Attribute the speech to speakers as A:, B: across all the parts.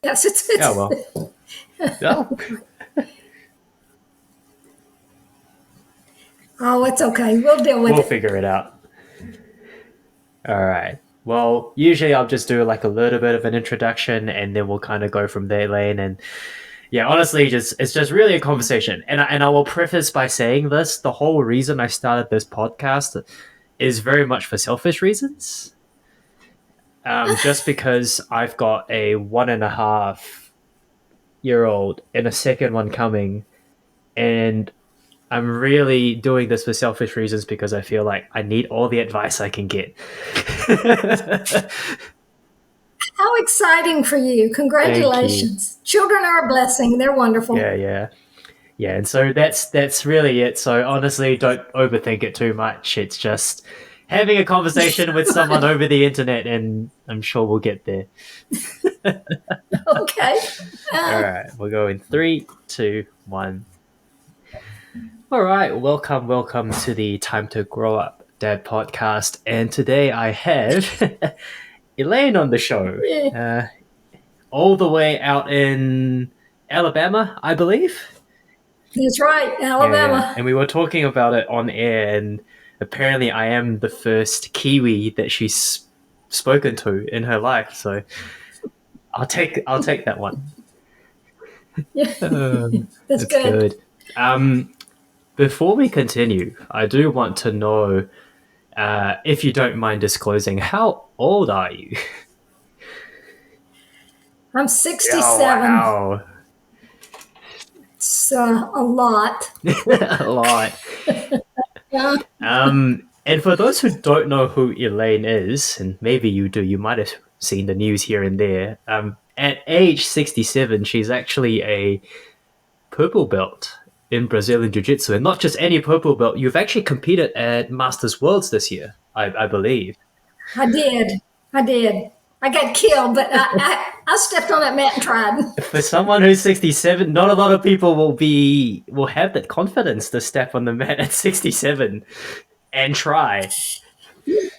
A: Yes, it's
B: Oh, well. Oh,
A: oh, it's okay. We'll deal with
B: we'll
A: it.
B: figure it out. All right. Well, usually I'll just do like a little bit of an introduction and then we'll kind of go from there, Elaine. And yeah, honestly, it's just really a conversation. And I will preface by saying this: the whole reason I started this podcast is very much for selfish reasons. Just because I've got a 1.5-year old and a second one coming, and I'm really doing this for selfish reasons because I feel like I need all the advice I can get.
A: How exciting for you.
B: Thank you.
A: Congratulations. Children are a blessing. They're wonderful.
B: Yeah, and so that's really it. So honestly, don't overthink it too much. It's just having a conversation with someone over the internet, and I'm sure we'll get there.
A: Okay.
B: All right, we'll go in 3, 2, 1. All right, welcome to the Time to Grow Up Dad podcast, and today I have Elaine on the show, all the way out in Alabama, I believe.
A: That's right,
B: Yeah.
A: Alabama.
B: And we were talking about it on air, and apparently I am the first Kiwi that she's spoken to in her life. So I'll take that one.
A: Yeah. That's
B: good. Before we continue, I do want to know, if you don't mind disclosing, how old are you?
A: I'm 67.
B: Oh, wow.
A: It's a lot.
B: A lot. And for those who don't know who Elaine is, and maybe you do, you might have seen the news here and there. At age 67, she's actually a purple belt in Brazilian Jiu-Jitsu, and not just any purple belt. You've actually competed at Masters Worlds this year, I believe.
A: I did. I got killed, but I stepped on that mat and tried.
B: For someone who's 67, not a lot of people will have that confidence to step on the mat at 67 and try.
A: It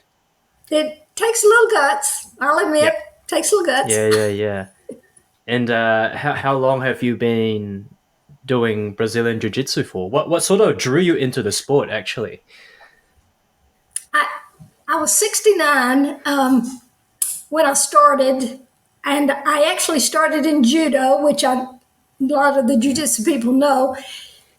A: takes a little guts. I'll admit,
B: Yep.
A: takes a little guts.
B: Yeah. And how long have you been doing Brazilian Jiu-Jitsu for? What sort of drew you into the sport, actually?
A: I was 69 when I started, and I actually started in judo, which a lot of the jiu-jitsu people know.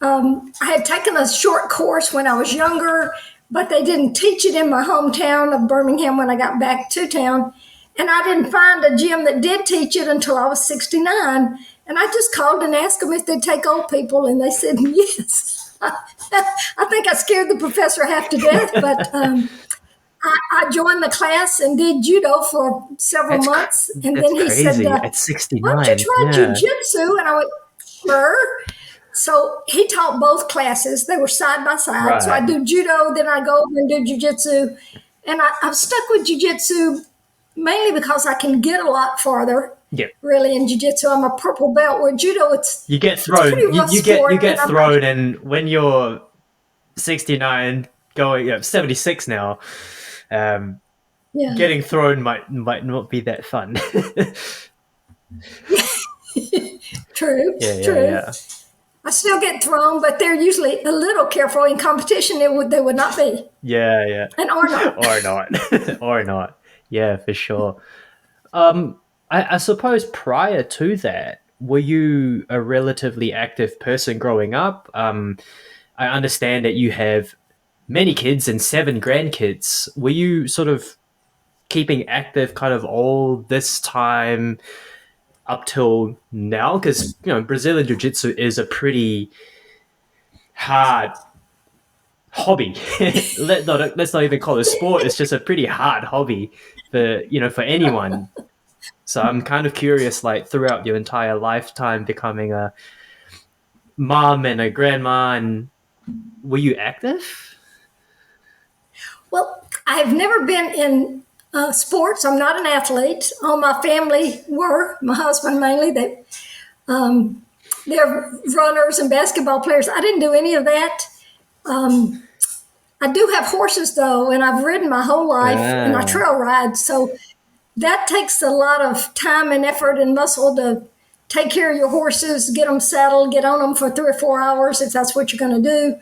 A: I had taken a short course when I was younger, but they didn't teach it in my hometown of Birmingham when I got back to town. And I didn't find a gym that did teach it until I was 69. And I just called and asked them if they'd take old people, and they said yes. I think I scared the professor half to death, but I joined the class and did judo for several months. And then he
B: crazy.
A: said,
B: At 69.
A: why don't you try jiu-jitsu? And I went, sure. So he taught both classes. They were side by side.
B: Right.
A: So I do judo, then I go over and do jiu-jitsu. And I've stuck with jiu-jitsu mainly because I can get a lot farther.
B: Yep.
A: Really, in jiu-jitsu, I'm a purple belt. Where judo,
B: you get thrown. You get thrown, and when you're 69, going 76 now, getting thrown might not be that fun.
A: True.
B: Yeah.
A: I still get thrown, but they're usually a little careful. In competition, they would not be.
B: Yeah.
A: And or not.
B: or not. Yeah, for sure. I suppose prior to that, were you a relatively active person growing up? I understand that you have many kids and 7 grandkids. Were you sort of keeping active kind of all this time up till now? Because, Brazilian Jiu-Jitsu is a pretty hard hobby. Let's not even call it a sport. It's just a pretty hard hobby for anyone. So I'm kind of curious, like throughout your entire lifetime, becoming a mom and a grandma, and were you active?
A: Well, I've never been in sports. I'm not an athlete. All my family were. My husband mainly. They're runners and basketball players. I didn't do any of that. I do have horses though, and I've ridden my whole life, and I trail ride. So that takes a lot of time and effort and muscle to take care of your horses, get them saddled, get on them for 3 or 4 hours if that's what you're going to do.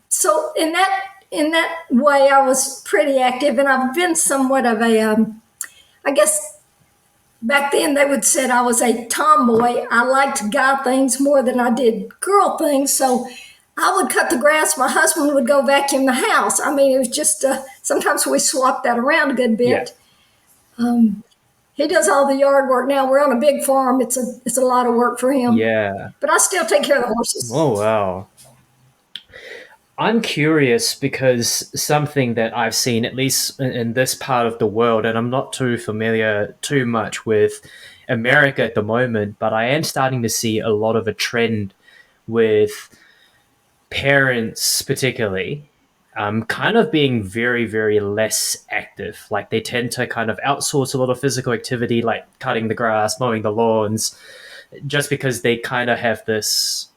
A: So in that way, I was pretty active, and I've been somewhat of a, I guess back then they would said I was a tomboy. I liked guy things more than I did girl things. So I would cut the grass. My husband would go vacuum the house. I mean, it was just sometimes we swapped that around a good
B: Yeah.
A: bit. He does all the yard work now. We're on a big farm. It's a lot of work for him,
B: Yeah.
A: but I still take care of the horses.
B: Oh, wow. I'm curious because something that I've seen, at least in this part of the world, and I'm not too familiar too much with America at the moment, but I am starting to see a lot of a trend with parents, particularly, kind of being very, very less active. Like they tend to kind of outsource a lot of physical activity, like cutting the grass, mowing the lawns, just because they kind of have this.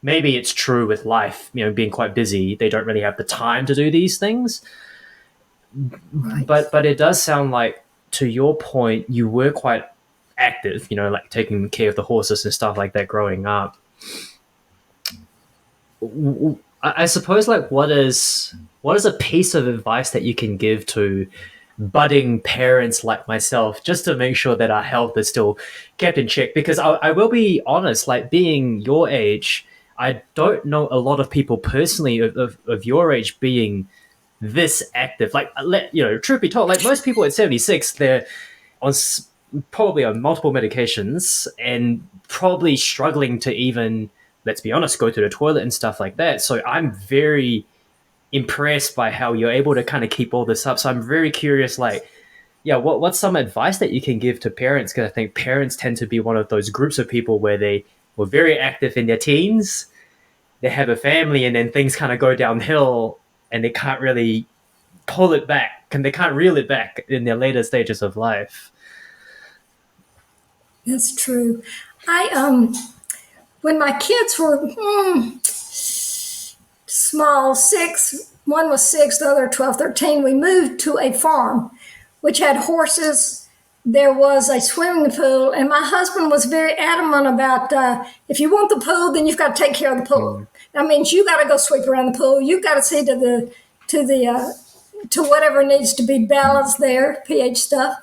B: Maybe it's true with life, being quite busy, they don't really have the time to do these things.
A: Right.
B: But it does sound like, to your point, you were quite active, like taking care of the horses and stuff like that growing up. I suppose, like, what is a piece of advice that you can give to budding parents like myself, just to make sure that our health is still kept in check? Because I will be honest, like being your age, I don't know a lot of people personally of your age being this active. Like, truth be told, like most people at 76, they're on probably on multiple medications and probably struggling to even, let's be honest, go to the toilet and stuff like that. So I'm very impressed by how you're able to kind of keep all this up. So I'm very curious, like, yeah, what's some advice that you can give to parents? Because I think parents tend to be one of those groups of people where they were very active in their teens, they have a family, and then things kind of go downhill and they can't really pull it back and they can't reel it back in their later stages of life.
A: That's true. I when my kids were small, six, one was six, the other 12, 13, we moved to a farm which had horses. There was a swimming pool, and my husband was very adamant about if you want the pool, then you've got to take care of the pool. That means you got to go sweep around the pool. You got to see to whatever needs to be balanced there, pH stuff,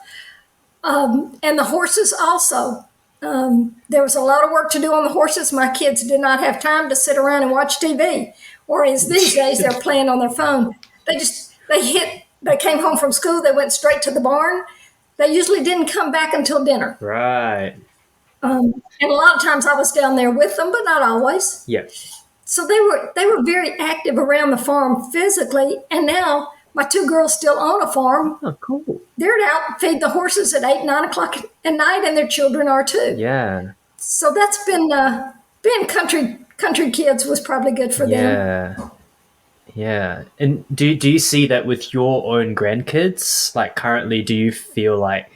A: and the horses also. There was a lot of work to do on the horses. My kids did not have time to sit around and watch TV, or as these days they're playing on their phone. They came home from school, they went straight to the barn. They usually didn't come back until dinner.
B: Right.
A: And a lot of times I was down there with them, but not always.
B: Yeah.
A: So they were very active around the farm physically. And now my two girls still own a farm.
B: Oh, cool.
A: They're out feed the horses at 8, 9 o'clock at night, and their children are too.
B: Yeah.
A: So that's been being country kids was probably good for them.
B: Yeah. Yeah. And do you see that with your own grandkids? Like currently, do you feel like,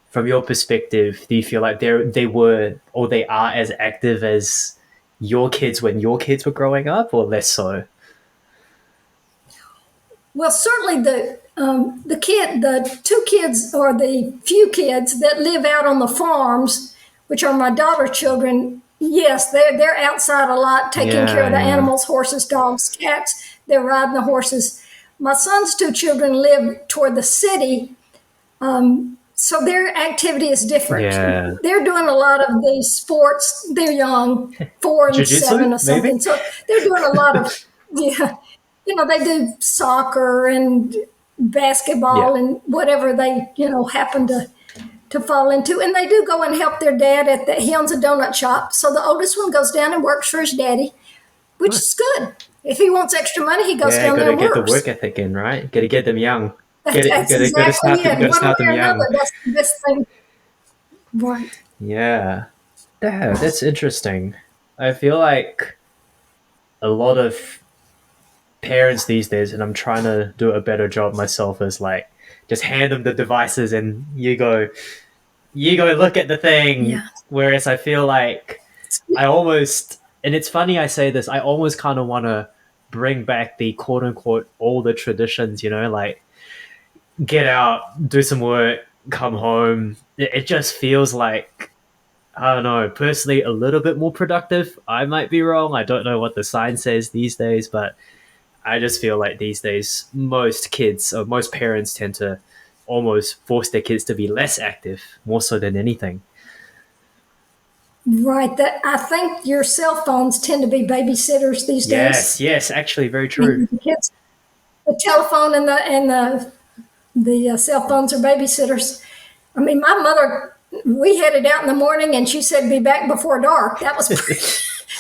B: from your perspective, do you feel like they were or they are as active as your kids when your kids were growing up, or less so?
A: Well, certainly the two kids or the few kids that live out on the farms, which are my daughter's children. Yes, they're outside a lot, taking care of the animals, horses, dogs, cats. They're riding the horses. My son's two children live toward the city, so their activity is different.
B: Yeah.
A: They're doing a lot of these sports. They're young, 4 and
B: Jiu-jitsu,
A: 7 or something.
B: maybe?
A: So they're doing a lot of, yeah, they do soccer and basketball and whatever they, happen to fall into. And they do go and help their dad he owns a donut shop. So the oldest one goes down and works for his daddy, which is good. If he wants extra money, he goes down there and works.
B: Get the work ethic in, right? Got to get them young.
A: That's exactly it. One way or another, that's the best thing. Right.
B: Yeah. That's interesting. I feel like a lot of parents these days, and I'm trying to do a better job myself, is like just hand them the devices and you go look at the thing.
A: Yeah.
B: Whereas I feel like I almost, and it's funny I say this, I almost kind of want to bring back the quote unquote older traditions, like get out, do some work, come home. It just feels like, I don't know, personally, a little bit more productive. I might be wrong. I don't know what the sign says these days, but I just feel like these days, most kids or most parents tend to almost force their kids to be less active, more so than anything.
A: Right. That I think your cell phones tend to be babysitters these
B: Yes,
A: days.
B: yes, actually, very true.
A: And the kids, the telephone and the cell phones are babysitters. I mean, my mother, we headed out in the morning, and she said, "Be back before dark." That was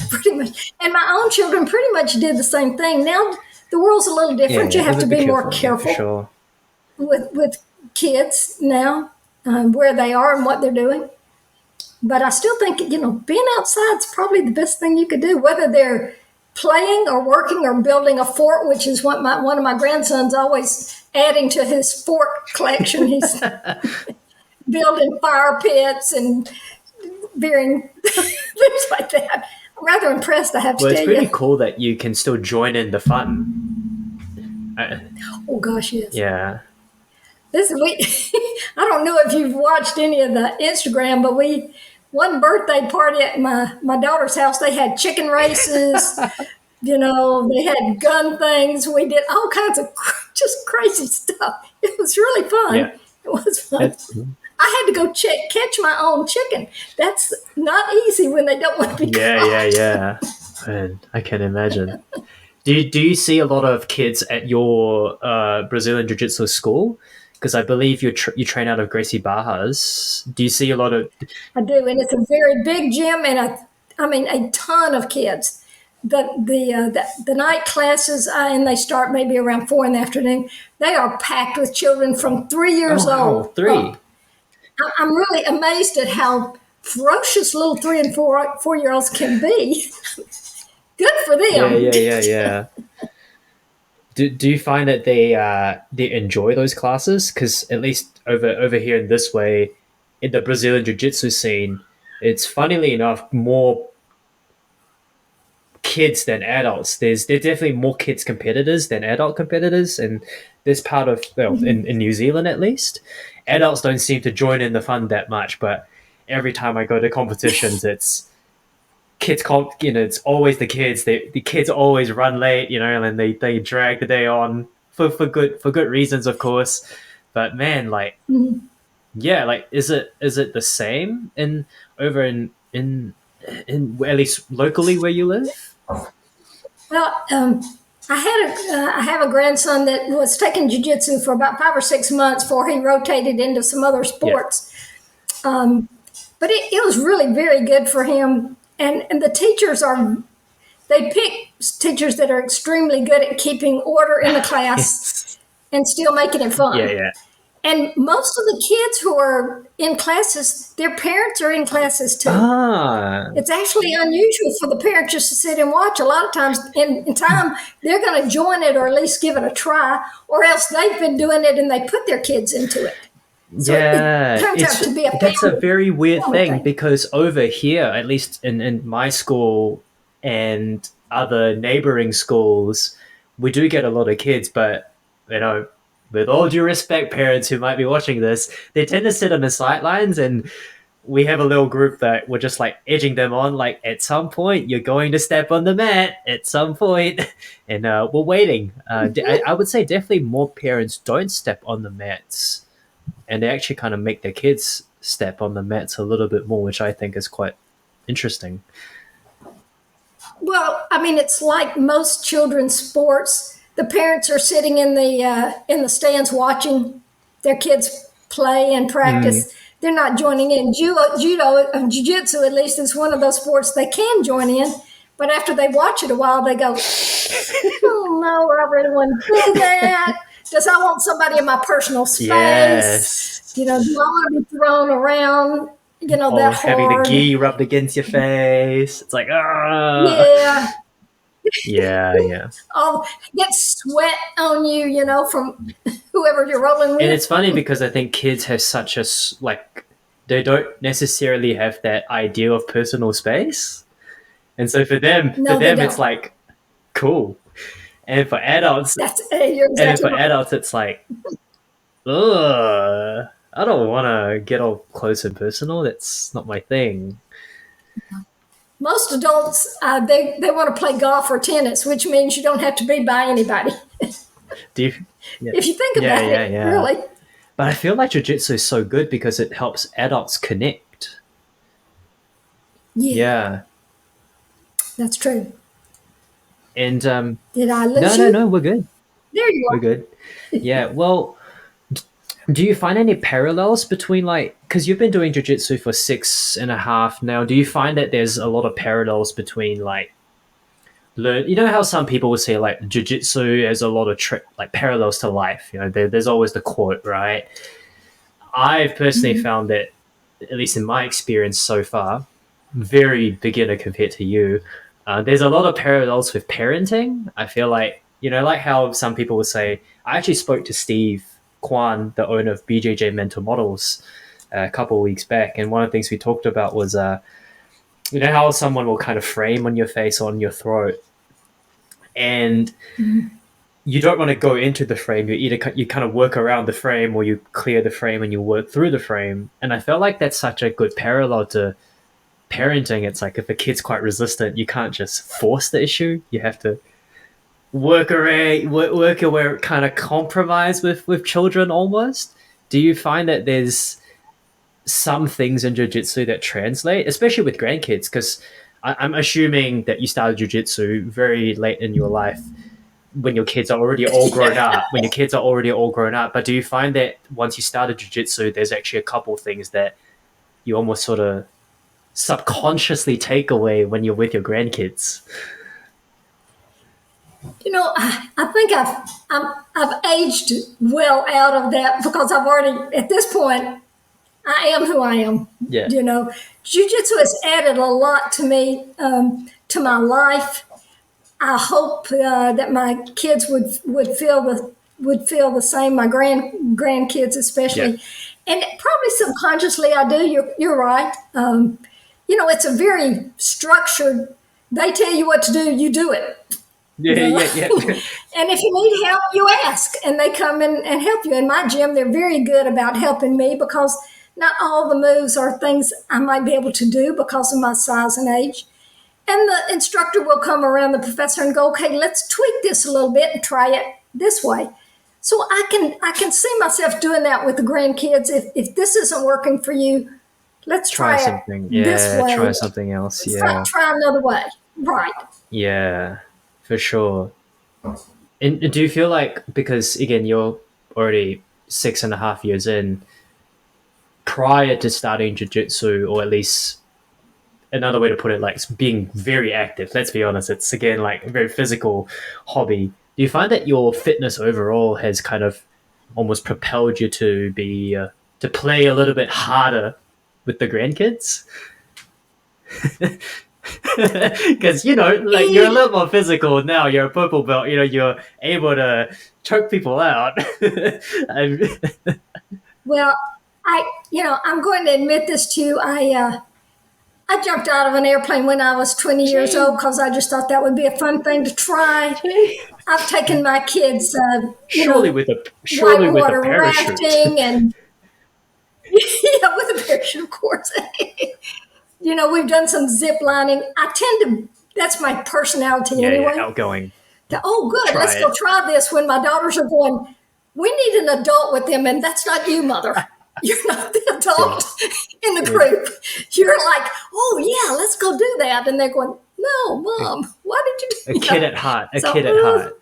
A: pretty much. And my own children pretty much did the same thing. Now the world's a little
B: Yeah,
A: different. You
B: yeah, a
A: have to
B: little bit
A: be more
B: careful, yeah, for
A: careful
B: sure.
A: with kids now, where they are and what they're doing. But I still think, being outside is probably the best thing you could do, whether they're playing or working or building a fort, which is what one of my grandsons always adding to his fort collection. He's building fire pits and bearing things like that. I'm rather impressed, I have to
B: Well, it's
A: tell
B: pretty
A: you.
B: cool that you can still join in the fun. Uh,
A: Oh gosh, yes.
B: yeah.
A: This we I don't know if you've watched any of the Instagram, but we one birthday party at my daughter's house, they had chicken races, they had gun things. We did all kinds of just crazy stuff. It was really
B: Yeah.
A: fun. It was fun.
B: That's,
A: I had to go catch my own chicken. That's not easy when they don't want to be
B: yeah, yeah,
A: caught.
B: yeah. Man, I can imagine. Do you see a lot of kids at your Brazilian Jiu Jitsu school? Because I believe you train out of Gracie Barras. Do you see a lot of?
A: I do, and it's a very big gym, and I mean a ton of kids. The night classes, and they start maybe around 4 in the afternoon. They are packed with children from 3 years
B: Oh wow,
A: old
B: three.
A: up. I'm really amazed at how ferocious little 3 and 4 year olds can be. Good for
B: Yeah,
A: them.
B: yeah, yeah, yeah. Do you find that they enjoy those classes? Because at least over here in this way, in the Brazilian Jiu Jitsu scene, it's funnily enough more kids than adults. There's definitely more kids competitors than adult competitors, and this part of, well, in New Zealand at least, adults don't seem to join in the fun that much. But every time I go to competitions, it's kids. It's always the kids. The kids always run late, and they drag the day on for good reasons, of course. But man, like, yeah, like, is it the same in over in at least locally where you live?
A: Well, I have a grandson that was taking jujitsu for about 5 or 6 months before he rotated into some other
B: Yeah.
A: sports. Um, but it was really very good for him. And the teachers they pick teachers that are extremely good at keeping order in the class
B: Yes.
A: and still making it
B: Yeah,
A: fun.
B: yeah.
A: And most of the kids who are in classes, their parents are in classes too.
B: Ah,
A: It's actually unusual for the parents just to sit and watch. A lot of times in time, they're going to join it or at least give it a try, or else they've been doing it and they put their kids into it. So it
B: yeah.
A: turns out
B: It's
A: to be a
B: that's a very weird
A: family
B: thing
A: thing.
B: because over here, at least in my school and other neighboring schools, we do get a lot of kids, but you know, with all due respect, parents who might be watching this, they tend to sit on the sidelines, and we have a little group that we're just like edging them on. Like, at some point, you're going to step on the mat. At some point, and we're waiting. I would say definitely more parents don't step on the mats, and they actually kind of make their kids step on the mats a little bit more, which I think is quite interesting.
A: Well, I mean, it's like most children's sports. The parents are sitting in the stands watching their kids play and
B: Mm.
A: practice. They're not joining in. Jiu-jitsu at least is one of those sports they can join in, but after they watch it a while, they go, "Oh no, I really want to do that. Does I want somebody in my personal space?
B: Yes.
A: Do I want to be thrown around? That
B: Or having the
A: hard?
B: gi rubbed against your face. It's like, ah.
A: Yeah,
B: Yeah, yeah.
A: all get sweat on you, from whoever you're rolling
B: And
A: with.
B: it's funny because I think kids have such like, they don't necessarily have that idea of personal space. And so for
A: No, they
B: them, it's
A: don't.
B: like cool. And for adults,
A: You're
B: and then
A: exactly
B: for
A: right.
B: adults, it's like, Ugh, I don't want to get all close and personal. That's not my thing.
A: Most adults, they want to play golf or tennis, which means you don't have to be by anybody.
B: Do you? Yeah,
A: If you think
B: yeah,
A: about
B: yeah,
A: it,
B: yeah.
A: really.
B: But I feel like jujitsu is so good because it helps adults connect.
A: Yeah,
B: Yeah,
A: that's true.
B: and
A: Did I
B: no,
A: lose
B: no,
A: you?
B: no, we're good.
A: There you
B: We're
A: are.
B: good. Yeah. Well, do you find any parallels between like because you've been doing jujitsu for 6.5 now? Do you find that there's a lot of parallels between like learn? You know how some people would say like jujitsu has a lot of like parallels to life. You know, there's always the quote, right? I've personally found that, at least in my experience so far, very beginner compared to you. There's a lot of parallels with parenting. I feel like, like how some people would say, I actually spoke to Steve Kwan, the owner of BJJ Mental Models, a couple of weeks back. And one of the things we talked about was, how someone will kind of frame on your face or on your throat. And you don't want to go into the frame. You kind of work around the frame, or you clear the frame and you work through the frame. And I felt like that's such a good parallel to parenting. It's like if a kid's quite resistant, you can't just force the issue. You have to work where kind of compromise with children almost. Do you find that there's some things in jiu-jitsu that translate, especially with grandkids? Because I'm assuming that you started jiu-jitsu very late in your life when your kids are already all grown
A: Yeah.
B: up. When your kids are already all grown up, but do you find that once you started jiu-jitsu, there's actually a couple things that you almost sort of subconsciously take away when you're with your grandkids?
A: I think I've aged well out of that because I've already, at this point, I am who I am.
B: Yeah,
A: You know, Jiu-Jitsu has added a lot to me, to my life. I hope that my kids would feel the same. My grandkids
B: yeah,
A: especially, and probably subconsciously I do. You're right. It's a very structured. They tell you what to do, you do it.
B: yeah,
A: The,
B: yeah, yeah.
A: and if you need help, you ask, and they come in and help you. In my gym, they're very good about helping me because not all the moves are things I might be able to do because of my size and age. And the instructor will come around the professor and go, okay, let's tweak this a little bit and try it this way. So I can see myself doing that with the grandkids. If this isn't working for you, let's
B: Try
A: try it
B: something.
A: this
B: Yeah,
A: way.
B: try something else.
A: Let's try,
B: Yeah,
A: try another way. Right.
B: yeah, for sure. And do you feel like, because again, you're already 6.5 years in, prior to starting jiu-jitsu, or at least another way to put it, like being very active, let's be honest, it's again like a very physical hobby. Do you find that your fitness overall has kind of almost propelled you to be to play a little bit harder with the grandkids? Because like you're a
A: E,
B: little more physical now. You're a purple belt. You're able to choke people out. I'm-
A: well, I'm going to admit this to you. I jumped out of an airplane when I was 20 years old
B: Gee,
A: because I just thought that would be a fun thing to try.
B: gee.
A: I've taken my kids,
B: Surely with a
A: whitewater
B: parachute.
A: rafting and yeah, with a parachute, of course. We've done some zip lining. That's my personality
B: Yeah, yeah,
A: anyway.
B: outgoing.
A: Oh, good,
B: Try
A: let's go
B: it.
A: try this when my daughters are going, we need an adult with them, and that's not you, mother. You're not the
B: Yeah,
A: adult in the
B: yeah.
A: group. You're like, oh, yeah, let's go do that. And they're going, no,
B: A,
A: mom, why did
B: a
A: you do
B: kid at heart. A
A: So,
B: kid at heart.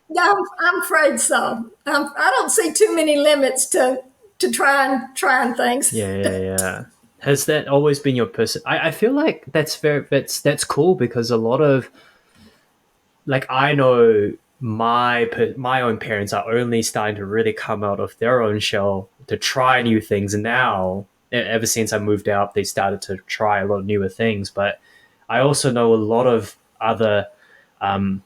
A: yeah, I'm afraid so. I don't see too many limits to trying things.
B: Yeah, yeah, yeah. Has that always been your person? I feel like that's cool, because a lot of, like, I know my own parents are only starting to really come out of their own shell to try new things, and now ever since I moved out, they started to try a lot of newer things. But I also know a lot of other, um,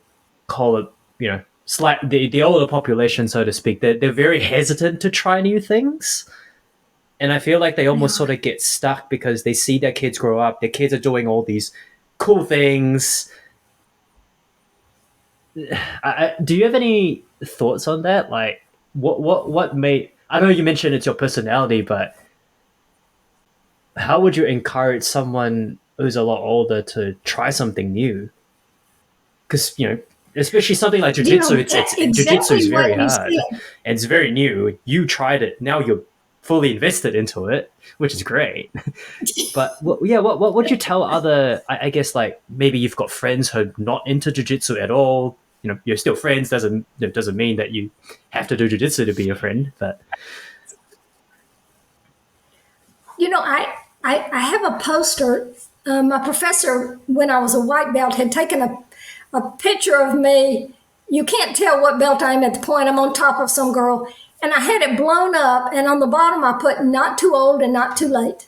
B: call it, the older population, so to speak. They're very hesitant to try new things, and I feel like they
A: They
B: almost
A: are.
B: sort of get stuck because they see their kids grow up. Their kids are doing all these cool things. Do you have any thoughts on that? Like, what made? I know you mentioned it's your personality, but how would you encourage someone who's a lot older to try something new? Because especially something like jujitsu, it's
A: That's
B: jujitsu is
A: exactly
B: very
A: what you
B: hard
A: said.
B: and it's very new. You tried it, now you're fully invested into it, which is great. But what would you tell other? I guess like maybe you've got friends who are not into jujitsu at all. You're still friends. Doesn't mean that you have to do jujitsu to be a friend. But
A: I have a poster. My professor, when I was a white belt, had taken a picture of me. You can't tell what belt I'm at the point. I'm on top of some girl. And I had it blown up. And on the bottom, I put not too old and not too late.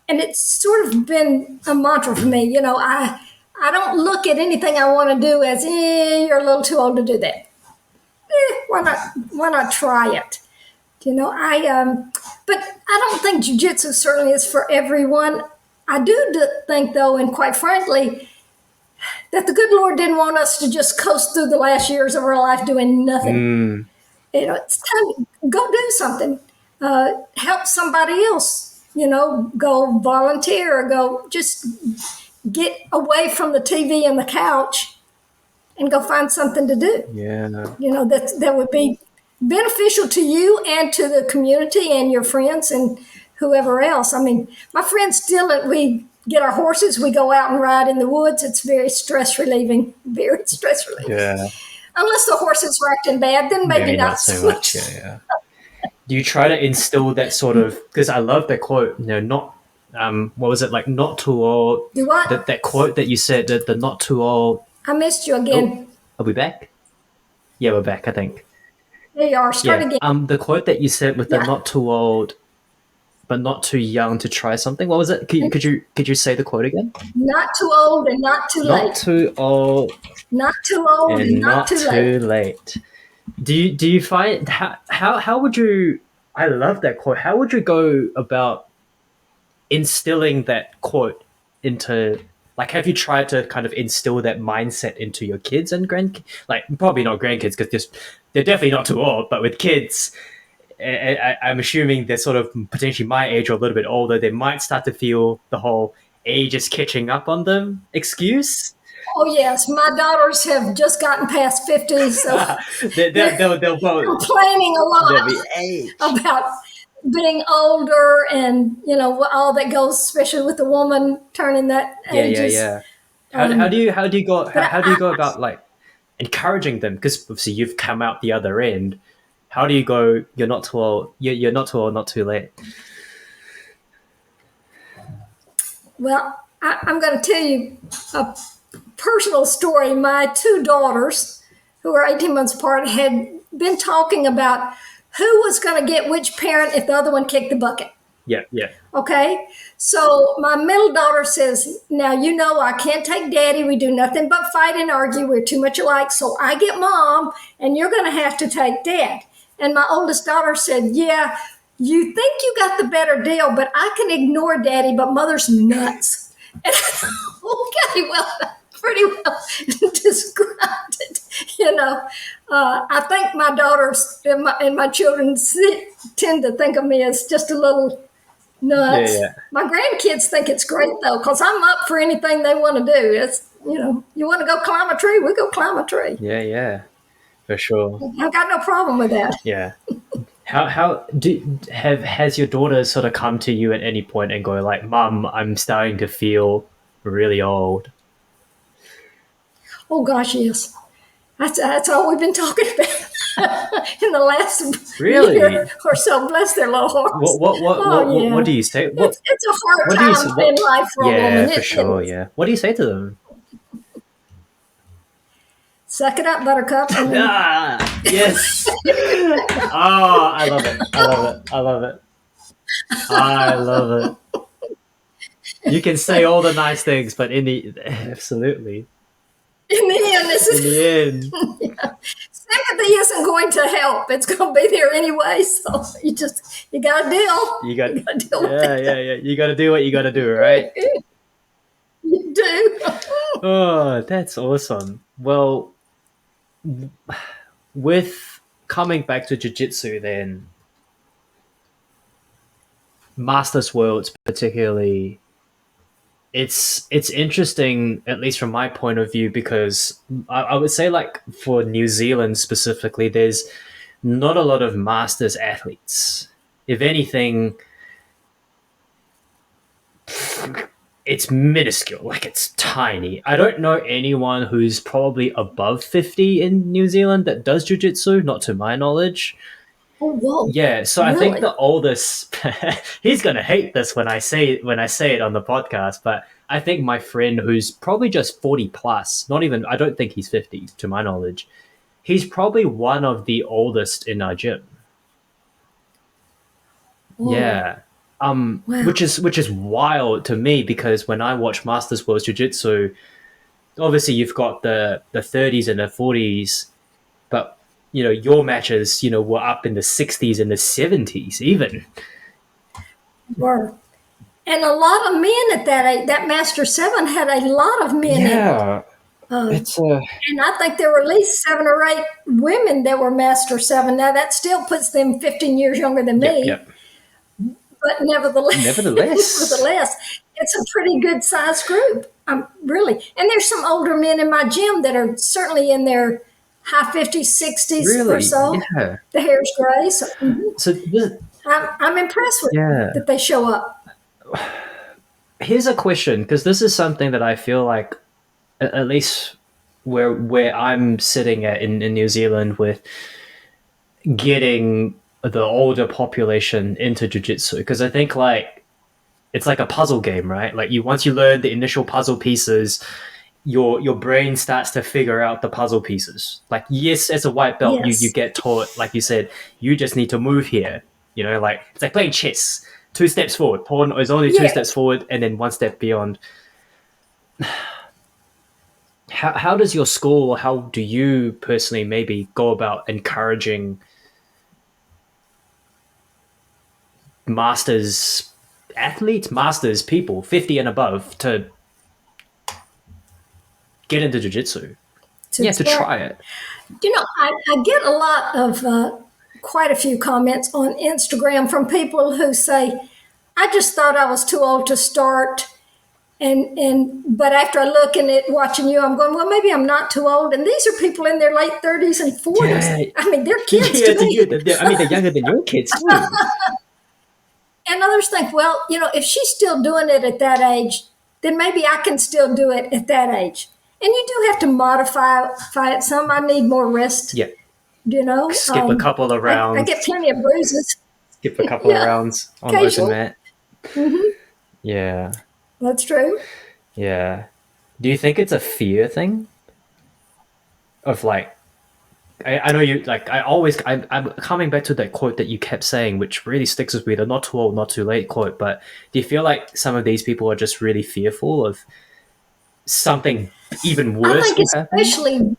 A: And it's sort of been a mantra for me. I don't look at anything I want to do as, you're a little too old to do that. Why not try it? But I don't think jujitsu certainly is for everyone. I do think, though, and quite frankly, that the good Lord didn't want us to just coast through the last years of our life doing nothing.
B: mm,
A: It's time to go do something, help somebody else. Go volunteer, go just get away from the TV and the couch, and go find something to do.
B: yeah,
A: That would be beneficial to you and to the community and your friends and whoever else. I mean, my friends still, we get our horses, we go out and ride in the woods. It's very stress relieving, very stress relieving.
B: yeah,
A: Unless the horse is wrecked and bad, then maybe
B: maybe
A: not
B: not so
A: so
B: much.
A: much.
B: Yeah, yeah. Do you try to instill that sort of? Because I love that quote. Not what was it like? Not too old.
A: Do what?
B: That quote that you said that the not too old.
A: I missed you
B: Oh,
A: again.
B: are we back? Yeah, we're back. I think.
A: There you are. Start
B: Yeah.
A: again.
B: The quote that you said with the
A: Yeah.
B: not too old, but not too young to try something. What was it? Could you say the quote again?
A: Not too old and not too
B: Not
A: late.
B: too old
A: Not too old and
B: and
A: not
B: not
A: too late.
B: too late. Do you find how would you? I love that quote. How would you go about instilling that quote into, like, have you tried to kind of instill that mindset into your kids and like probably not grandkids because they're definitely not too old, but with kids, I'm assuming they're sort of potentially my age or a little bit older, they might start to feel the whole age is catching up on them excuse.
A: Oh, yes. My daughters have just gotten past 50, so they're
B: They'll both
A: complaining a
B: they'll
A: lot
B: be age.
A: about being older and, all that goes, especially with the woman turning that
B: Yeah, yeah,
A: ages.
B: yeah. How do you go
A: But
B: how do you go about like encouraging them? Because obviously you've come out the other end. How do you go? You're not too old. You're not too old, not too late.
A: I'm going to tell you a personal story. My two daughters, who are 18 months apart, had been talking about who was going to get which parent if the other one kicked the bucket.
B: Yeah, yeah,
A: Okay. So my middle daughter says, now, I can't take daddy. We do nothing but fight and argue. We're too much alike. So I get mom, and you're going to have to take dad. And my oldest daughter said, yeah, you think you got the better deal, but I can ignore daddy, but mother's nuts. And okay, well, pretty well described it. I think my daughters and my children tend to think of me as just a little
B: yeah,
A: nuts.
B: yeah,
A: My grandkids think it's great though, because I'm up for anything they want to do. It's you want to go climb a tree, we go climb a tree.
B: yeah, yeah, for sure.
A: I've got no problem with that.
B: Yeah. Has your daughter sort of come to you at any point and go like, "Mum, I'm starting to feel really old."
A: Oh gosh, yes. That's all we've been talking about in the last
B: Really?
A: year or so. Bless their little hearts. Oh
B: What
A: yeah,
B: do you say?
A: it's a
B: What do you
A: hard
B: say?
A: time in life for a
B: Yeah,
A: woman.
B: for
A: It
B: sure.
A: is.
B: Yeah. What do you say to them?
A: Suck it up, Buttercup. I mean,
B: Ah, yes. Oh, I love it. I love it. I love it. I love it. You can say all the nice things, but absolutely,
A: in the end, this
B: in the
A: is
B: end,
A: sympathy isn't going to help. It's going to be there anyway. So you got to deal.
B: you got,
A: You got to deal with
B: yeah, yeah,
A: it.
B: yeah. You got to do what you got to do, right?
A: You do.
B: Oh, that's awesome. Well, with coming back to jiu-jitsu then, Masters Worlds particularly, it's interesting, at least from my point of view, because I would say like for New Zealand specifically, there's not a lot of Masters athletes. If anything, it's minuscule, like it's tiny. I don't know anyone who's probably above 50 in New Zealand that does jiu-jitsu, not to my knowledge.
A: Oh, whoa.
B: Yeah, so I think
A: Really?
B: the oldest he's gonna hate this when I say it on the podcast, but I think my friend who's probably just 40 plus, not even I don't think he's 50 to my knowledge. He's probably one of the oldest in our gym.
A: Whoa.
B: Yeah.
A: Wow.
B: Which is wild to me because when I watch Masters World Jiu Jitsu, obviously you've got the 30s and the 40s, but your matches were up in the 60s and the 70s even.
A: Were. And a lot of men at that age, that Master 7 had a lot of men in it.
B: Yeah, it's a
A: And I think there were at least 7 or 8 women that were Master 7. Now, that still puts them 15 years younger than
B: yep,
A: me,
B: yep.
A: but nevertheless,
B: Nevertheless,
A: nevertheless, it's a pretty good sized group. Really. And there's some older men in my gym that are certainly in their high 50s, 60s or
B: really,
A: so.
B: yeah.
A: The hair's gray. So
B: So
A: I'm impressed with
B: yeah.
A: that they show up.
B: Here's a question because this is something that I feel like at least where I'm sitting at in New Zealand with getting the older population into jiu-jitsu because I think like it's like a puzzle game, right? Like once you learn the initial puzzle pieces, your brain starts to figure out the puzzle pieces. Like yes, as a white belt, you
A: Yes.
B: get taught, like you said, you just need to move here. Like it's like playing chess. 2 steps forward. Pawn is only two
A: Yeah.
B: steps forward and then 1 step beyond. How does your school or how do you personally maybe go about encouraging masters athletes, masters people 50 and above to get into jiu-jitsu? Yeah, to
A: Start.
B: try it.
A: I get a lot of quite a few comments on Instagram from people who say, I just thought I was too old to start. But after I look and it watching you, I'm going, well, maybe I'm not too old. And these are people in their late 30s and 40s.
B: Yeah.
A: I mean, they're kids
B: Yeah,
A: to me.
B: I mean, they're younger than your kids too.
A: And others think, well, if she's still doing it at that age, then maybe I can still do it at that age. And you do have to modify it some. I need more rest,
B: Yeah,
A: you know.
B: skip a couple of
A: I
B: rounds.
A: get plenty of bruises.
B: Skip a couple of
A: Yeah,
B: rounds on open
A: occasionally.
B: mat. Yeah,
A: That's true.
B: yeah. Do you think it's a fear thing? Of like, I know you like. I'm coming back to that quote that you kept saying, which really sticks with me. The "not too old, not too late" quote. But do you feel like some of these people are just really fearful of something even
A: I
B: worse
A: think
B: will happen?
A: especially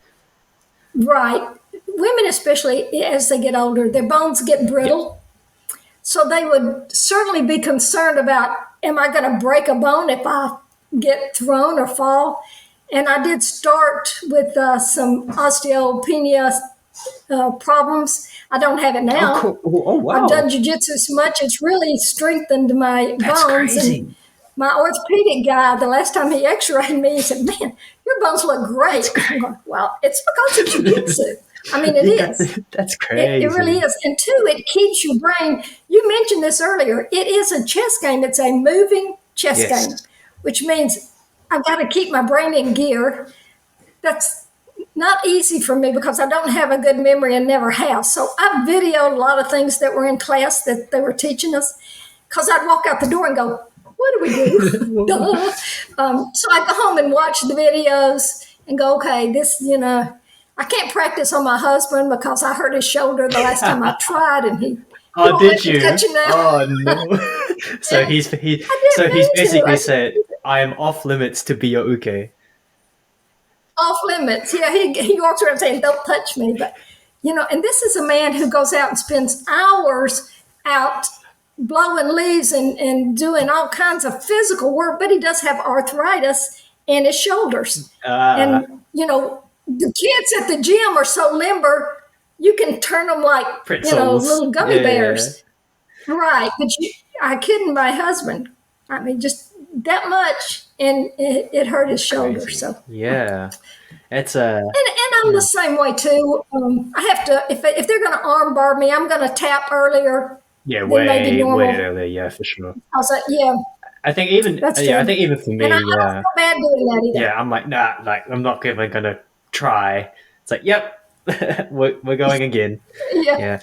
A: right, women especially as they get older, their bones get
B: Yeah.
A: brittle. So they would certainly be concerned about, am I going to break a bone if I get thrown or fall? And I did start with some osteopenia problems. I don't have it
B: Oh,
A: now.
B: cool. Oh,
A: I've done
B: wow.
A: jujitsu so much, it's really strengthened my
B: That's
A: bones. And
B: crazy.
A: my orthopedic guy, the last time he x-rayed me, he said, man, your bones look great.
B: That's
A: I'm
B: crazy.
A: going, well, it's because of jujitsu. I mean, it is.
B: That's
A: It really
B: crazy.
A: is. And two, it keeps your brain. You mentioned this earlier. It is a chess game. It's a moving chess game,
B: Yes.
A: which means I've got to keep my brain in gear. That's not easy for me because I don't have a good memory and never have. So I videoed a lot of things that were in class that they were teaching us because I'd walk out the door and go, what do we do? Duh. So I go home and watch the videos and go, okay, I can't practice on my husband because I hurt his shoulder the last time I tried, and he
B: Oh,
A: won't let
B: did
A: me touch
B: you?
A: him now.
B: Oh no. so
A: And I
B: so
A: didn't
B: he's
A: mean to.
B: basically said, I am off limits to be your uke.
A: Off limits. Yeah, he walks around saying, "Don't touch me." But and this is a man who goes out and spends hours out blowing leaves and doing all kinds of physical work, but he does have arthritis in his shoulders.
B: Uh
A: And the kids at the gym are so limber. you can turn them like,
B: Pretzels.
A: little gummy
B: Yeah.
A: bears. Right. But I couldn't my husband. I mean, just that much. And it hurt his shoulder.
B: Crazy.
A: So,
B: Yeah. It's a
A: and I'm the same way too. I have to, if they're going to arm bar me, I'm going to tap earlier
B: yeah,
A: than maybe
B: way
A: normal.
B: earlier. Yeah, for sure.
A: I was like, yeah,
B: I think even
A: that's
B: yeah, I
A: good.
B: think even for
A: And I
B: me,
A: don't
B: yeah,
A: feel bad doing that either.
B: yeah. I'm like, nah, like I'm not even gonna try. It's like, yep, we're going again.
A: Yeah.
B: Yeah,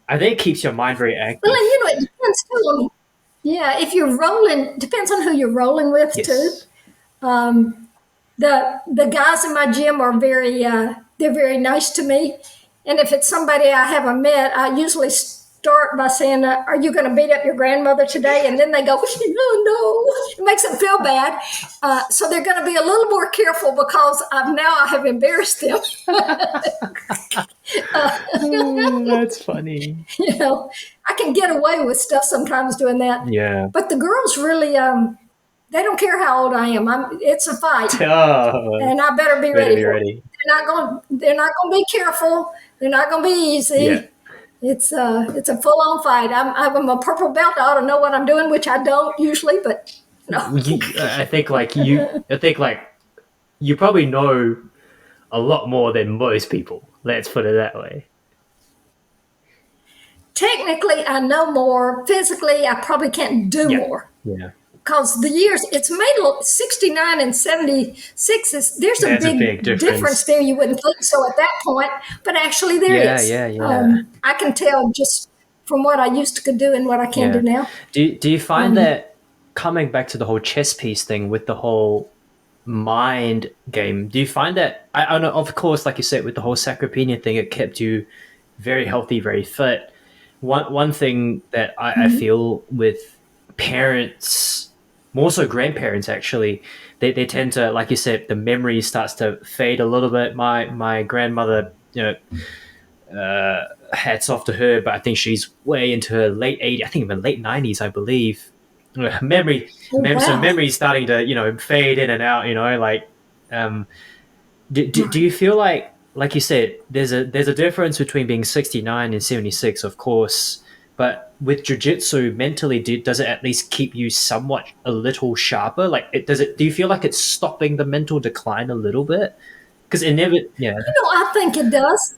B: I think it keeps your mind very
A: Well, and
B: active.
A: it depends too on, yeah, if you're rolling, depends on who you're rolling with too.
B: Yes.
A: The guys in my gym are they're very nice to me, and if it's somebody I haven't met, I usually start by saying, "Are you going to beat up your grandmother today?" And then they go, "Oh no!" It makes them feel bad, so they're going to be a little more careful because I have embarrassed them.
B: That's funny.
A: I can get away with stuff sometimes doing that,
B: Yeah.
A: but the girls really they don't care how old I am. It's a fight,
B: Oh,
A: and I better be
B: better
A: ready
B: be
A: for it.
B: ready.
A: They're not going to be careful. They're not going to be
B: Yeah.
A: easy. It's a full on fight. I'm a purple belt. I ought to know what I'm doing, which I don't usually, but no.
B: I think like you. I think like you probably know a lot more than most people. Let's put it that way.
A: Technically, I know more. Physically, I probably can't do
B: Yeah.
A: more.
B: Yeah.
A: Because the years it's made 69 and 76 there's a
B: There's a
A: big
B: big
A: difference
B: difference.
A: there. You wouldn't think so at that point, but actually there
B: Yeah.
A: is.
B: Yeah. Yeah.
A: I can tell just from what I used to do and what I can do
B: Yeah.
A: now.
B: Do you find that coming back to the whole chess piece thing with the whole mind game, do you find that I know of course like you said with the whole sarcopenia thing it kept you very healthy, very fit. One thing that I feel with parents, more so grandparents actually, they tend to, like you said, the memory starts to fade a little bit. My grandmother, hats off to her, but I think she's way into her late 80s, I think even late 90s, I believe.
A: Oh
B: So
A: wow!
B: memory's starting to, fade in and out, like, um, do you feel like you said, there's a difference between being 69 and 76, of course, but with jiu-jitsu mentally, does it at least keep you somewhat a little sharper? Like, do you feel like it's stopping the mental decline a little bit? Because it never, yeah,
A: I think it does.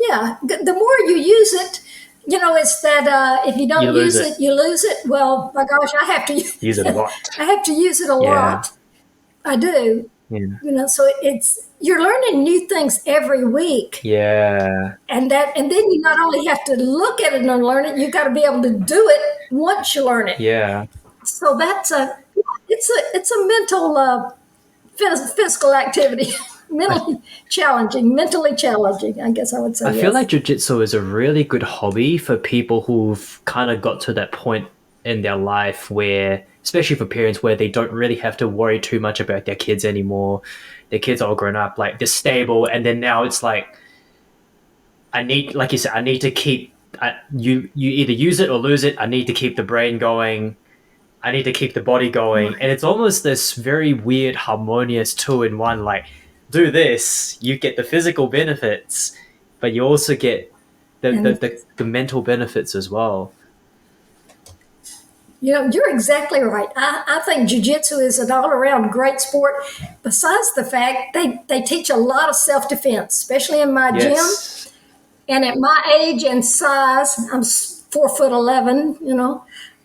A: Yeah, the more you use it, it's that if you
B: you
A: don't
B: lose
A: use
B: it,
A: it, you lose it. Well, my gosh, I have to
B: use it a lot.
A: I have to use it a
B: Yeah,
A: lot. I do.
B: yeah,
A: So you're learning new things every week.
B: yeah,
A: And then you not only have to look at it and learn it, you got to be able to do it once you learn it.
B: yeah.
A: So it's a mental physical activity,
B: I,
A: mentally challenging. I guess I would
B: I
A: say
B: feel like
A: yes.
B: jiu-jitsu is a really good hobby for people who've kind of got to that point in their life where, especially for parents, where they don't really have to worry too much about their kids anymore. Their kids are all grown up, like they're stable, and then now it's like I need, like you said, I need to keep. You either use it or lose it. I need to keep the brain going. I need to keep the body going,
A: Right.
B: and it's almost this very weird, harmonious two in one. Like, do this, you get the physical benefits, but you also get
A: And
B: the mental benefits as well.
A: you're exactly right. I think jujitsu is an all around great sport. Besides the fact they teach a lot of self defense, especially in my gym.
B: Yes.
A: And at my age and size, I'm 4'11".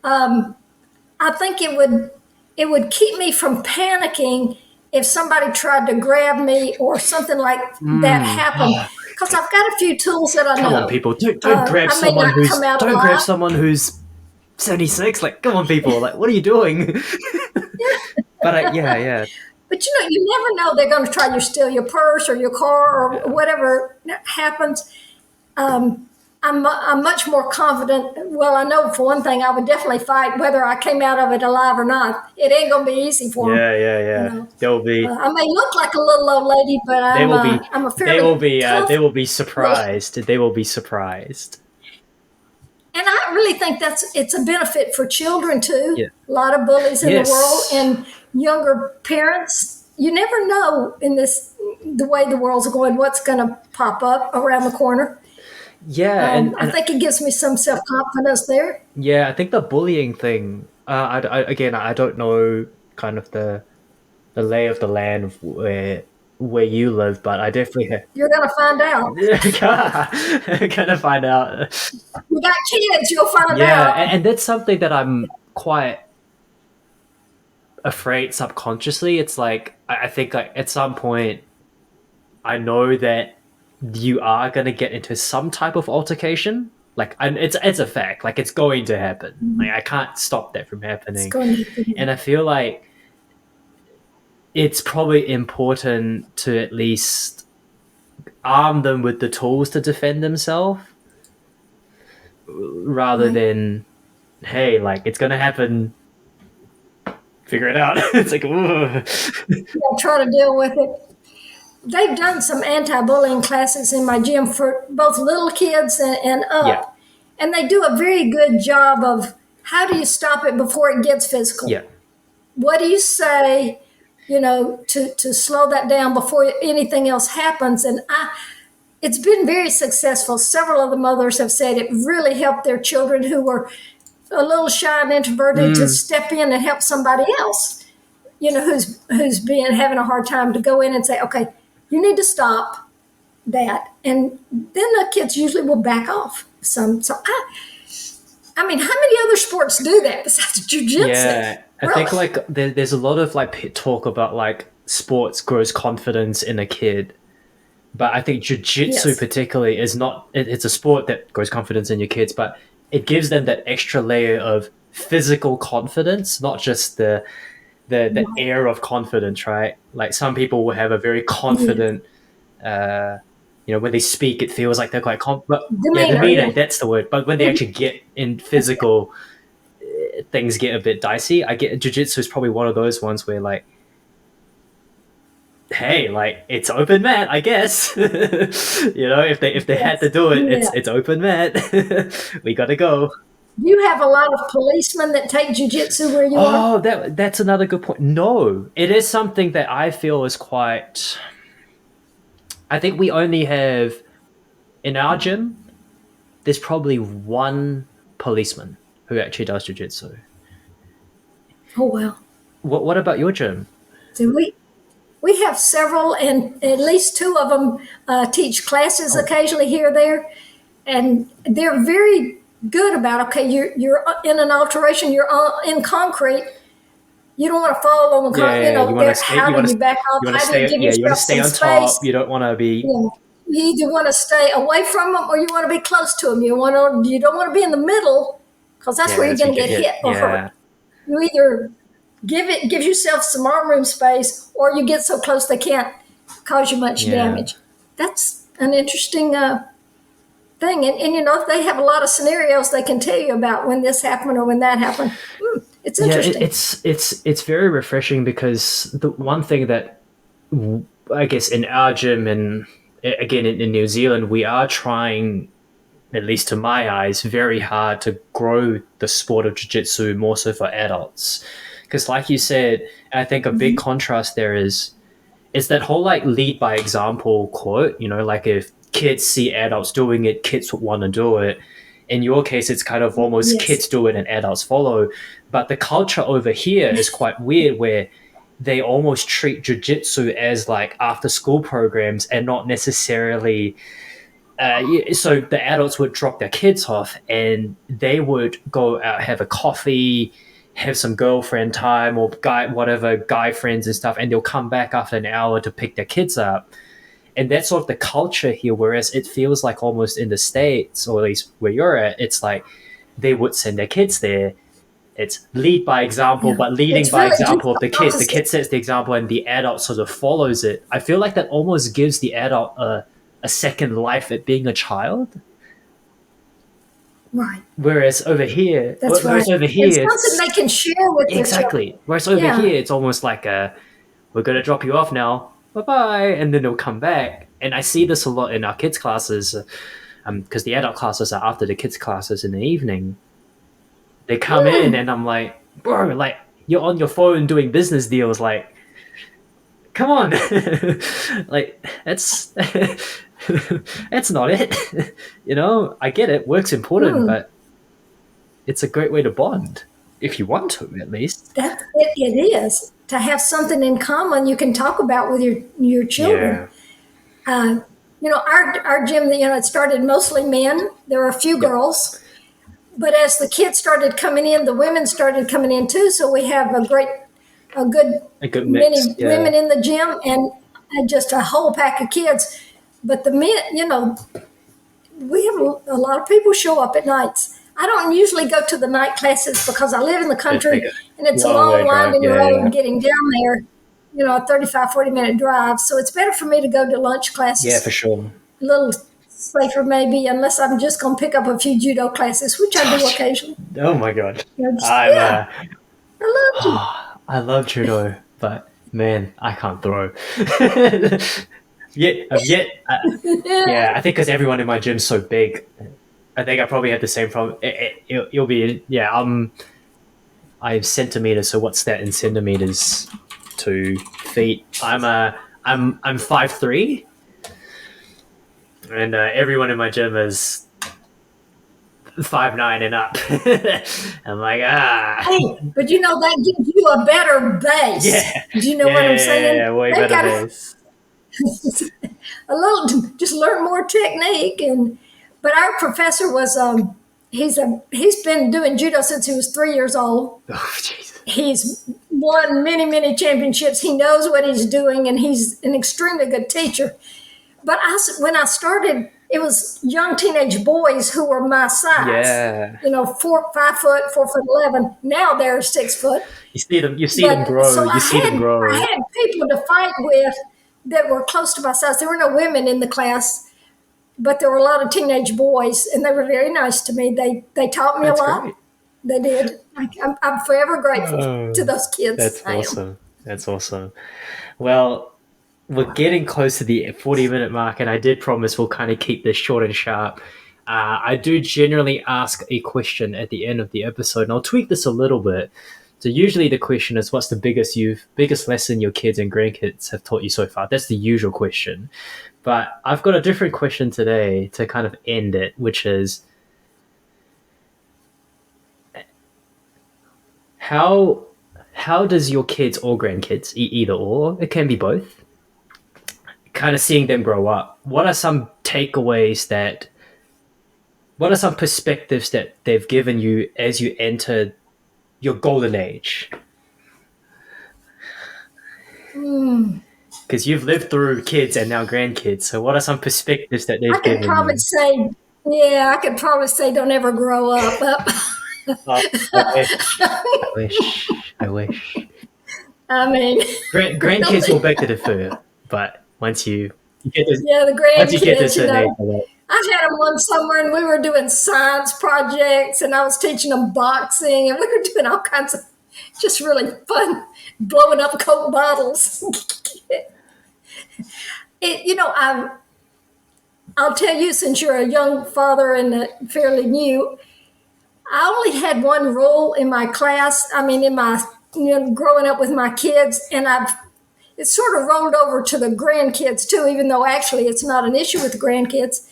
A: I think it would keep me from panicking if somebody tried to grab me or something like that
B: Mm.
A: happened.
B: Oh,
A: Because I've got a few tools that I
B: come on,
A: know.
B: people! Don't grab
A: I may
B: someone
A: not
B: who's
A: come out
B: don't grab
A: alive.
B: someone who's 76. Like, come on, people! Like, what are you doing? But yeah, yeah,
A: But you never know. They're going to try to steal your purse or your car or
B: yeah.
A: whatever happens. I'm much more confident. Well, I know for one thing, I would definitely fight whether I came out of it alive or not. It ain't going to be easy for them.
B: Yeah, yeah, yeah.
A: I may look like a little old lady, but
B: They will
A: I'm a fairly
B: they
A: tough
B: will be
A: little.
B: surprised. They will be surprised.
A: And I really think it's a benefit for children too.
B: Yeah.
A: A lot of bullies in the world
B: Yes.
A: and younger parents. You never know the way the world's going, what's going to pop up around the corner.
B: Yeah,
A: I think it gives me some self confidence there.
B: yeah, I think the bullying thing. Again, I don't know kind of the lay of the land of where you live, but I definitely
A: You're going to find out.
B: gonna find out.
A: You got kids, you'll find
B: Yeah,
A: out.
B: and that's something that I'm quite afraid subconsciously. It's like I think like at some point I know that you are gonna get into some type of altercation. Like, and it's a fact. Like, it's going to happen. Like, I can't stop that from
A: It's
B: happening.
A: going to happen.
B: And I feel like it's probably important to at least arm them with the tools to defend themselves, rather
A: Right.
B: than, hey, like, it's gonna happen. Figure it out. It's like, ooh.
A: Yeah, try to deal with it. They've done some anti-bullying classes in my gym for both little kids and
B: Yeah,
A: up, and they do a very good job of how do you stop it before it gets
B: yeah.
A: physical. What do you say, to slow that down before anything else happens? And it's been very successful. Several of the mothers have said it really helped their children who were a little shy and introverted to
B: Mm,
A: step in and help somebody else, who's being having a hard time, to go in and say, okay, you need to stop that, and then the kids usually will back off some. So I mean, how many other sports do that besides jujitsu?
B: yeah, I think
A: Really?
B: like there's a lot of like talk about like sports grows confidence in a kid, but I think jujitsu
A: Yes.
B: particularly is not. It's a sport that grows confidence in your kids, but it gives them that extra layer of physical confidence, not just the
A: Right.
B: air of confidence, right? Like some people will have a very
A: Yes.
B: confident, uh, when they speak, it feels like they're quite but yeah,
A: Demeanor.
B: demeanor,
A: Yeah.
B: that's the word. But when they actually get in physical, things get a bit dicey. I get jiu-jitsu is probably one of those ones where like, hey, like it's open mat, I guess. If they had to
A: Yes.
B: do it,
A: Yeah.
B: it's open mat. We gotta go.
A: You have a lot of policemen that take jujitsu where you are.
B: Oh, that's another good point. No, it is something that I feel is quite. I think we only have in our gym. There's probably one policeman who actually does jiu-jitsu.
A: Oh well.
B: What about your gym?
A: So we have several, and at least two of them teach classes
B: Oh,
A: occasionally here or there, and they're very good about, okay, you're in an alteration, you're in concrete, you don't want to fall on the
B: yeah, you want to
A: there.
B: stay.
A: How do you back off?
B: You want to
A: How do you
B: stay.
A: give
B: Yeah, you want to
A: yourself
B: stay
A: some
B: on top.
A: space?
B: You don't want to be.
A: Yeah. You either want to stay away from them or you want to be close to them. You don't want to be in the middle, because that's where
B: Yeah,
A: you're
B: that's
A: going
B: when
A: to
B: you
A: get
B: get
A: hit
B: hit.
A: or hurt.
B: Yeah,
A: You either give yourself some arm room space, or you get so close they can't cause you much
B: yeah,
A: damage. That's an interesting thing, and they have a lot of scenarios they can tell you about when this happened or when that happened. It's
B: yeah.
A: interesting.
B: It's very refreshing because the one thing that I guess in our gym and again in New Zealand we are trying, at least to my eyes, very hard to grow the sport of jiu-jitsu more so for adults. Because like you said, I think a big contrast there is that whole like lead by example quote, like if kids see adults doing it, kids would want to do it. In your case, it's kind of almost
A: Yes.
B: kids do it and adults follow. But the culture over here is quite weird where they almost treat jujitsu as like after school programs and not necessarily so the adults would drop their kids off and they would go out, have a coffee, have some girlfriend time or guy friends and stuff, and they'll come back after an hour to pick their kids up. And that's sort of the culture here. Whereas it feels like almost in the States, or at least where you're at, it's like they would send their kids there. It's lead by example,
A: Yeah.
B: but leading
A: It's
B: by
A: really just
B: example of
A: the
B: the kids. The
A: opposite.
B: kid sets the example and the adult sort of follows it. I feel like that almost gives the adult a second life at being a child.
A: Right.
B: Whereas over here,
A: That's right. And something
B: it's
A: they can share with their children.
B: exactly. Whereas over
A: Yeah.
B: here, it's almost like we're gonna drop you off now, bye bye, and then they'll come back. And I see this a lot in our kids classes, because the adult classes are after the kids classes in the evening. They come in, and I'm like, bro, like you're on your phone doing business deals, like. Come on, like that's That's not it. I get it. Work's important,
A: Mm,
B: but it's a great way to bond if you want to, at least.
A: it is to have something in common you can talk about with your children.
B: Yeah.
A: Uh, our gym, it started mostly men. There were a few
B: Yep.
A: girls, but as the kids started coming in, the women started coming in too. So we have a good
B: A good mix.
A: many
B: Yeah.
A: women in the gym and just a whole pack of kids. But the men, we have a lot of people show up at nights. I don't usually go to the night classes because I live in the
B: It's like
A: country and
B: a
A: it's a
B: long
A: long,
B: way drive.
A: winding
B: Yeah. Yeah.
A: road getting down there, a 35, 40-minute drive. So it's better for me to go to lunch
B: Yeah, for
A: classes,
B: sure.
A: a little safer maybe, unless I'm just going to pick up a few judo classes, which I do occasionally.
B: Oh my god. I'm
A: Yeah, I love to.
B: I love judo, but man, I can't throw. yet,
A: Yeah.
B: yeah. I think because everyone in my gym's so big, I think I probably have the same problem. You'll be, yeah. I have centimeters. So what's that in centimeters to feet? I'm 5'3", and everyone in my gym is 5'9" and up. I'm like,
A: Hey, but that gives you a better base.
B: yeah,
A: Do you know what I'm saying?
B: way
A: They
B: better
A: got
B: base.
A: a little, just learn more technique. But our professor was he's been doing judo since he was 3 years old.
B: Oh, jeez.
A: He's won many championships. He knows what he's doing, and he's an extremely good teacher. But when I started, it was young teenage boys who were my size.
B: Yeah,
A: 5 foot, 4'11". Now they're 6 foot.
B: you see them
A: But
B: grow.
A: so
B: You see them
A: I
B: grow.
A: had people to fight with that were close to my size. There were no women in the class, but there were a lot of teenage boys, and they were very nice to me. They taught me a
B: That's
A: lot.
B: great.
A: They did. I'm forever grateful to
B: Oh,
A: those kids.
B: that's
A: I am.
B: awesome. That's awesome. Well, we're getting close to the 40-minute mark, and I did promise we'll kind of keep this short and sharp. I do generally ask a question at the end of the episode, and I'll tweak this a little bit. So usually the question is, what's the biggest lesson your kids and grandkids have taught you so far? That's the usual question. But I've got a different question today to kind of end it, which is, how how does your kids or grandkids, either or, it can be both, kind of seeing them grow up, what are some takeaways that what are some perspectives that they've given you as you enter your golden age? Because you've lived through kids and now grandkids, so what are some perspectives that
A: I
B: they've
A: could
B: given
A: probably
B: you?
A: say, yeah, I could probably say, don't ever grow up.
B: Oh, I wish, I wish, I wish.
A: I mean,
B: Grandkids will
A: really.
B: beg to differ, but you get to
A: Yeah, the
B: once you get to a
A: grandkids,
B: certain age,
A: I had them one summer and we were doing science projects and I was teaching them boxing and we were doing all kinds of just really fun, blowing up Coke bottles. I'll tell you, since you're a young father and fairly new, I only had one rule in my class. I mean, in my, growing up with my kids, and it's sort of rolled over to the grandkids too, even though actually it's not an issue with the grandkids.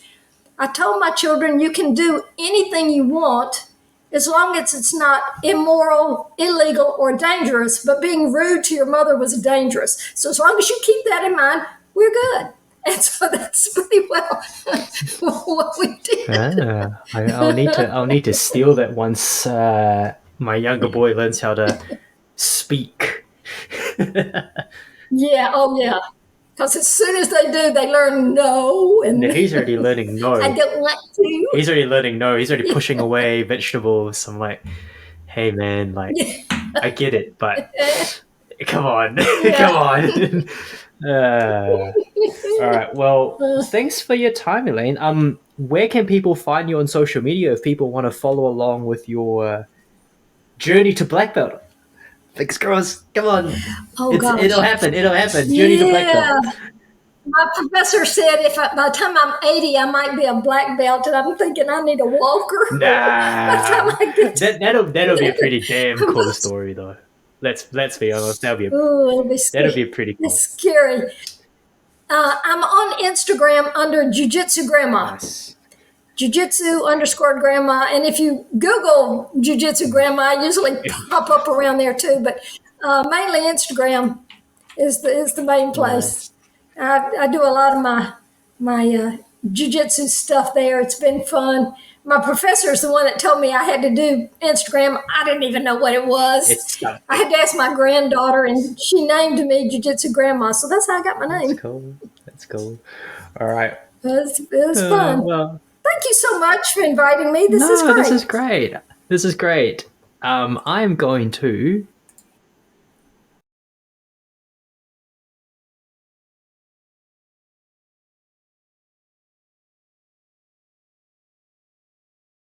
A: I told my children, you can do anything you want as long as it's not immoral, illegal, or dangerous. But being rude to your mother was dangerous. So as long as you keep that in mind, we're good. And so that's pretty well what we did.
B: I'll need to steal that once my younger boy learns how to speak.
A: Yeah, oh yeah. Because as soon as they do, they learn no, and
B: No, he's already learning
A: I
B: no.
A: don't want to.
B: He's already learning no. He's already pushing away vegetables. I'm like, hey man, like I get it, but come on, come
A: Yeah.
B: on. All right. Well, thanks for your time, Elaine. Where can people find you on social media if people want to follow along with your journey to black belt? Thanks, girls. Come on.
A: Oh gosh.
B: It'll happen. It'll happen. Journey to black belt.
A: Yeah. My professor said by the time I'm 80, I might be a black belt, and I'm thinking I need a walker. By the time
B: Nah.
A: I get to
B: That'll be a pretty damn cool story, though. Let's be honest.
A: Ooh, it'll be
B: That'll
A: scary.
B: be pretty
A: It's
B: cool.
A: scary. I'm on Instagram under Juijitsu Grandma.
B: Nice.
A: Jiu-jitsu_grandma. And if you Google Jiu-jitsu grandma, I usually pop up around there too. But mainly Instagram is the main place.
B: Nice.
A: I do a lot of my jiu-jitsu stuff there. It's been fun. My professor is the one that told me I had to do Instagram. I didn't even know what it was.
B: It's
A: I had to ask my granddaughter, and she named me Jiu-Jitsu Grandma. So that's how I got my
B: That's
A: name.
B: cool. That's cool. All right.
A: It was fun.
B: Well,
A: Thank you so much for inviting me. This is
B: no, this
A: great.
B: is great. This is great. I am going to